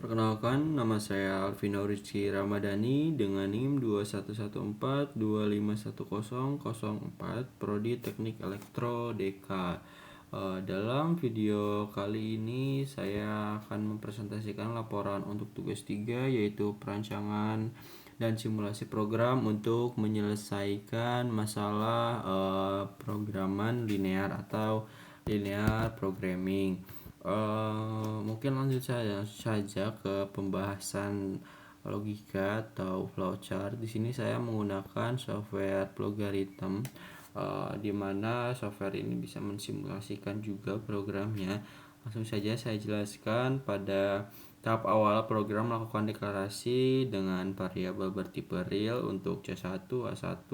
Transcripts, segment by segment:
Perkenalkan, nama saya Alvino Rizky Ramadhani dengan NIM 2114251004, Prodi Teknik Elektro DK. Dalam video kali ini saya akan mempresentasikan laporan untuk tugas 3, yaitu perancangan dan simulasi program untuk menyelesaikan masalah programan linear atau linear programming. Mungkin lanjut saja ke pembahasan logika atau flowchart. Di sini saya menggunakan software Plogarithm, di mana software ini bisa mensimulasikan juga programnya. Langsung saja saya jelaskan. Pada tahap awal, program melakukan deklarasi dengan variabel bertipe real untuk C1, A1,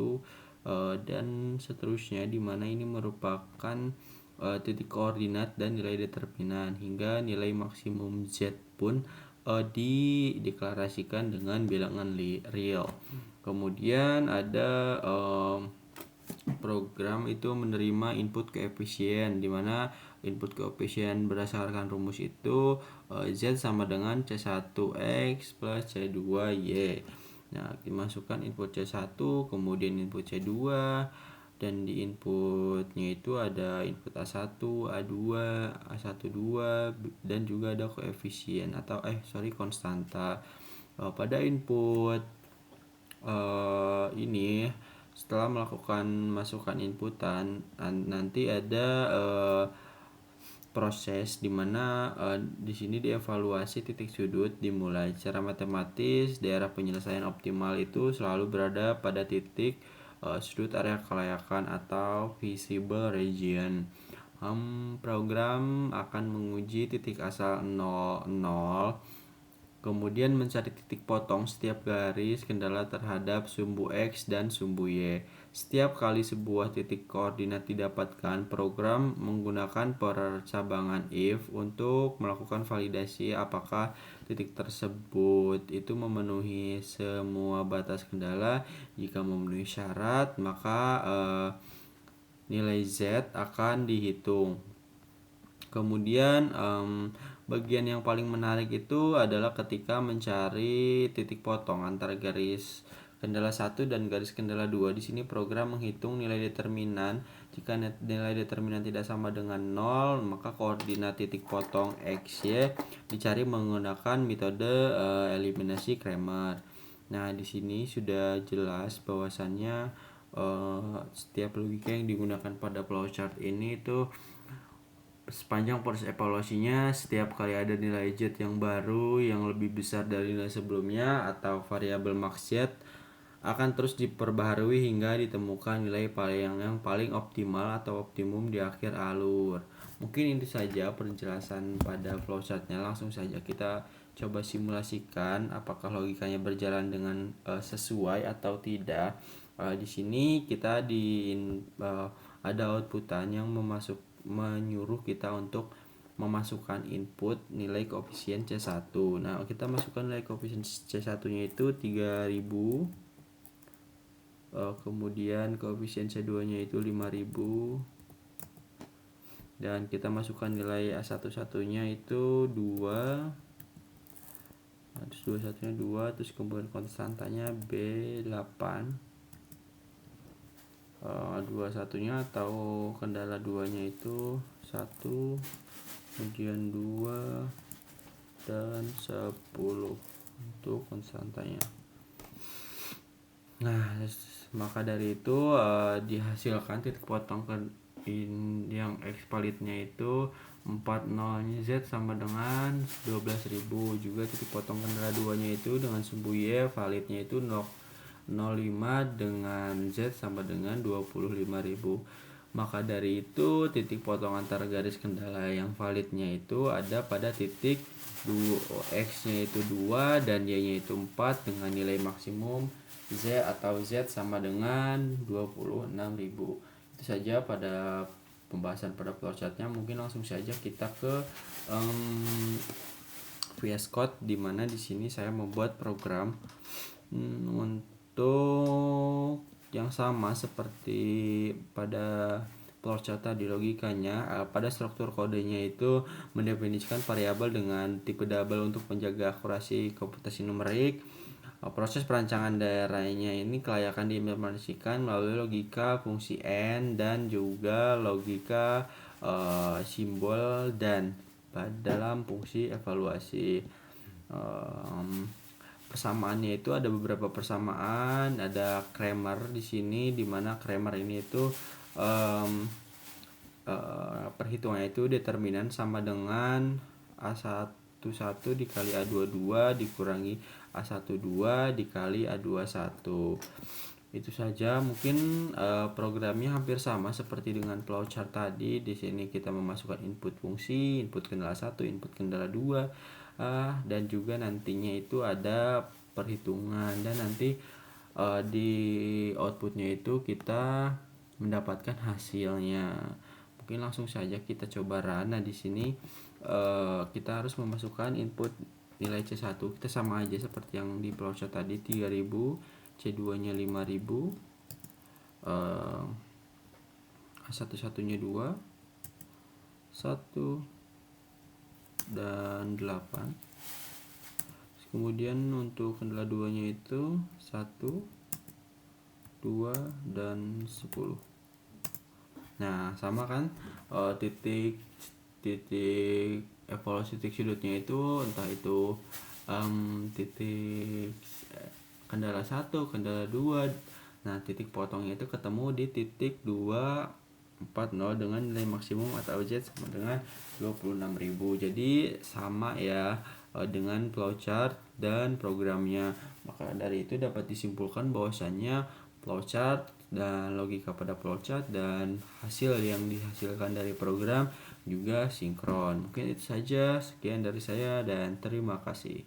dan seterusnya, di mana ini merupakan titik koordinat dan nilai determinan, hingga nilai maksimum Z pun dideklarasikan dengan bilangan real. Kemudian ada program itu menerima input koefisien, di mana input koefisien berdasarkan rumus itu Z sama dengan C1X plus C2Y. Nah, dimasukkan input C1, kemudian input C2, dan di inputnya itu ada input A1, A2, A12, dan juga ada koefisien atau konstanta. Pada input ini, setelah melakukan masukan inputan, nanti ada proses di mana di sini dievaluasi titik sudut dimulai. Secara matematis, daerah penyelesaian optimal itu selalu berada pada titik sudut area kelayakan atau visible region. Program akan menguji titik asal 0, 0, kemudian mencari titik potong setiap garis kendala terhadap sumbu X dan sumbu Y. Setiap kali sebuah titik koordinat didapatkan, program menggunakan percabangan if untuk melakukan validasi apakah titik tersebut itu memenuhi semua batas kendala. Jika memenuhi syarat, maka nilai Z akan dihitung. Kemudian bagian yang paling menarik itu adalah ketika mencari titik potong antara garis kendala 1 dan garis kendala 2. Di sini program menghitung nilai determinan. Jika nilai determinan tidak sama dengan 0, maka koordinat titik potong X, Y dicari menggunakan metode eliminasi Cramer. Nah, di sini sudah jelas bahwasannya setiap logika yang digunakan pada flowchart ini itu sepanjang proses evaluasinya, setiap kali ada nilai Z yang baru yang lebih besar dari nilai sebelumnya atau variabel max Z, akan terus diperbaharui hingga ditemukan nilai yang paling optimal atau optimum di akhir alur. Mungkin ini saja penjelasan pada flowchartnya. Langsung saja kita coba simulasikan apakah logikanya berjalan dengan sesuai atau tidak. Di sini kita ada outputan yang menyuruh kita untuk memasukkan input nilai koefisien C1. Nah, kita masukkan nilai koefisien C1-nya itu 3000. Kemudian koefisien C2-nya itu 5000. Dan kita masukkan nilai A1-nya itu 2. Nah, terus 21-nya 2, terus kemudian konstantanya B8. 21-nya atau kendala 2-nya itu 1, kemudian 2, dan 10 untuk konstantanya. Nah, maka dari itu dihasilkan titik potong yang X validnya itu 40-nya Z sama dengan 12.000. Juga titik potong kendala 2-nya itu dengan sumbu Y validnya itu 0,5 dengan Z sama dengan 25.000. Maka dari itu titik potong antara garis kendala yang validnya itu ada pada titik X-nya itu 2 dan Y-nya itu 4 dengan nilai maksimum Z atau Z sama dengan 26.000. Itu saja pada pembahasan pada flowchartnya. Mungkin langsung saja kita ke VS Code, di mana di sini saya membuat program untuk yang sama seperti pada flowchart tadi. Logikanya pada struktur kodenya itu mendefinisikan variabel dengan tipe double untuk menjaga akurasi komputasi numerik. Proses perancangan daerahnya ini kelayakan diimplementasikan melalui logika fungsi n dan juga logika simbol dan dalam fungsi evaluasi. Persamaannya itu ada beberapa persamaan, ada Kramer di sini, di mana Kramer ini itu perhitungannya itu determinan sama dengan A11 dikali A22 dikurangi A12 dikali A21. Itu saja, mungkin programnya hampir sama seperti dengan flowchart tadi. Di sini kita memasukkan input fungsi, input kendala 1, input kendala 2, dan juga nantinya itu ada perhitungan, dan nanti di outputnya itu kita mendapatkan hasilnya. Mungkin langsung saja kita coba run. Nah, di sini kita harus memasukkan input nilai C1. Kita sama aja seperti yang di flowchart tadi, 3000, C2 nya 5000, A11-nya 2, 1 dan 8. Kemudian untuk kendala 2 nya itu 1, 2 dan 10. Nah, sama kan, titik evaluasi titik sudutnya itu entah itu titik kendala 1, kendala 2. Nah, titik potongnya itu ketemu di titik 240 dengan nilai maksimum atau Z sama dengan 26.000. Jadi sama ya dengan flowchart dan programnya. Maka dari itu dapat disimpulkan bahwasannya flowchart dan logika pada flowchart dan hasil yang dihasilkan dari program juga sinkron. Mungkin itu saja, sekian dari saya dan terima kasih.